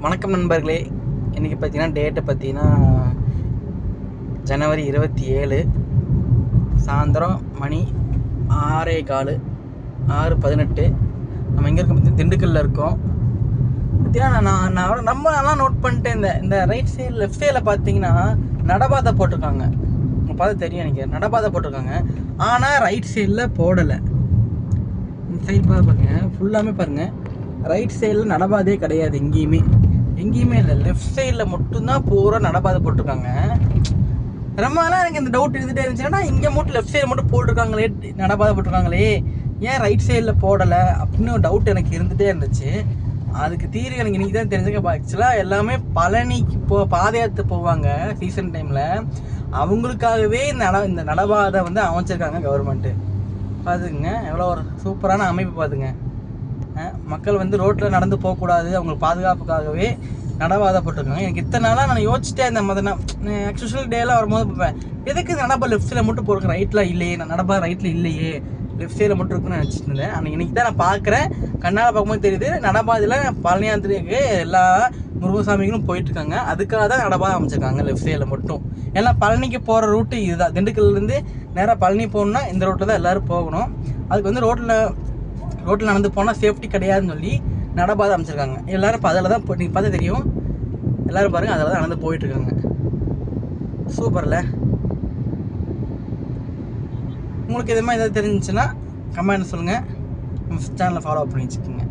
வணக்கம் நண்பர்களே. இன்றைக்கி பார்த்தீங்கன்னா டேட்டு பார்த்தீங்கன்னா ஜனவரி 27 சாயந்தரம் மணி 6:15 6:18. நம்ம எங்கே இருக்கோம் பார்த்தீங்கன்னா திண்டுக்கல்லில் இருக்கோம். பார்த்தீங்கன்னா நான் நோட் பண்ணிட்டேன். இந்த ரைட் சைடு லெஃப்ட் சைடில் பார்த்தீங்கன்னா நடபாதை போட்டிருக்காங்க. உங்களுக்கு பார்த்து தெரியும், எனக்கு நடபாதை போட்டிருக்காங்க. ஆனால் ரைட் சைடில் போடலை. இந்த சைடு பாருங்கள், ஃபுல்லாமே பாருங்கள், ரைட் சைடில் நடபாதையே கிடையாது. எங்கேயுமே இல்லை. லெஃப்ட் சைடில் மட்டும்தான் பூரா நடபாதை போட்டிருக்காங்க. ரொம்ப நாளாக எனக்கு இந்த டவுட் இருந்துகிட்டே இருந்துச்சுன்னா, இங்கே மட்டும் லெஃப்ட் சைடு மட்டும் போட்டிருக்காங்களே, நடபாதை போட்டிருக்காங்களே, ஏன் ரைட் சைடில் போடலை அப்படின்னு ஒரு டவுட் எனக்கு இருந்துகிட்டே இருந்துச்சு. அதுக்கு தீர்வு எனக்கு இன்றைக்கி தான் தெரிஞ்சுக்க. ஆக்சுவலாக எல்லாமே பழனிக்கு பாத யாத்திரை போவாங்க சீசன் டைமில். அவங்களுக்காகவே இந்த நடபாதை வந்து அமைச்சிருக்காங்க கவர்மெண்ட்டு. பார்த்துக்குங்க, எவ்வளோ ஒரு சூப்பரான அமைப்பு. பார்த்துங்க, மக்கள் வந்து ரோட்டில் நடந்து போகக்கூடாது, அவங்களுக்கு பாதுகாப்புக்காகவே நடபாதை போட்டிருக்காங்க. எனக்கு இத்தனை நாளாக நான் யோசிச்சிட்டே இந்த மாதிரி ஆக்சுவல் டேலாம் வரும்போது பார்ப்பேன், எதுக்கு நடப்பா லெஃப்ட் சைடில் மட்டும் போகிறேன், ரைட்டில் இல்லையே, நான் நடப்பா ரைட்டில் இல்லையே, லெஃப்ட் சைடில் மட்டும் இருக்குன்னு நினச்சிட்டு இருந்தேன். ஆனால் இன்றைக்கி தான் நான் பார்க்குறேன், கண்ணால் பார்க்கும்போது தெரியுது நடபாதையில் பழனி யாத்திரைக்கு எல்லா முருகசாமிகளும் போயிட்டுருக்காங்க. அதுக்காக தான் நடபாதை அமைச்சிருக்காங்க லெஃப்ட் சைடில் மட்டும். ஏன்னா பழனிக்கு போகிற ரூட்டு இதுதான். திண்டுக்கல்லேருந்து நேராக பழனி போகணுன்னா இந்த ரோட்டில் தான் எல்லோரும் போகணும். அதுக்கு வந்து ரோட்டில் நடந்து போனால் சேஃப்டி கிடையாதுன்னு சொல்லி நடபாதை அமைச்சிருக்காங்க. எல்லோரும் இப்போ அதில் தான் நீங்கள் பார்த்தா தெரியும், எல்லோரும் பாருங்கள், அதில் தான் நடந்து போயிட்டுருக்காங்க. சூப்பரில். உங்களுக்கு இது மாதிரி எதாவது தெரிஞ்சிச்சுன்னா கமெண்ட் சொல்லுங்கள். நம்ம சேனலை ஃபாலோ பண்ணி வச்சுக்கோங்க.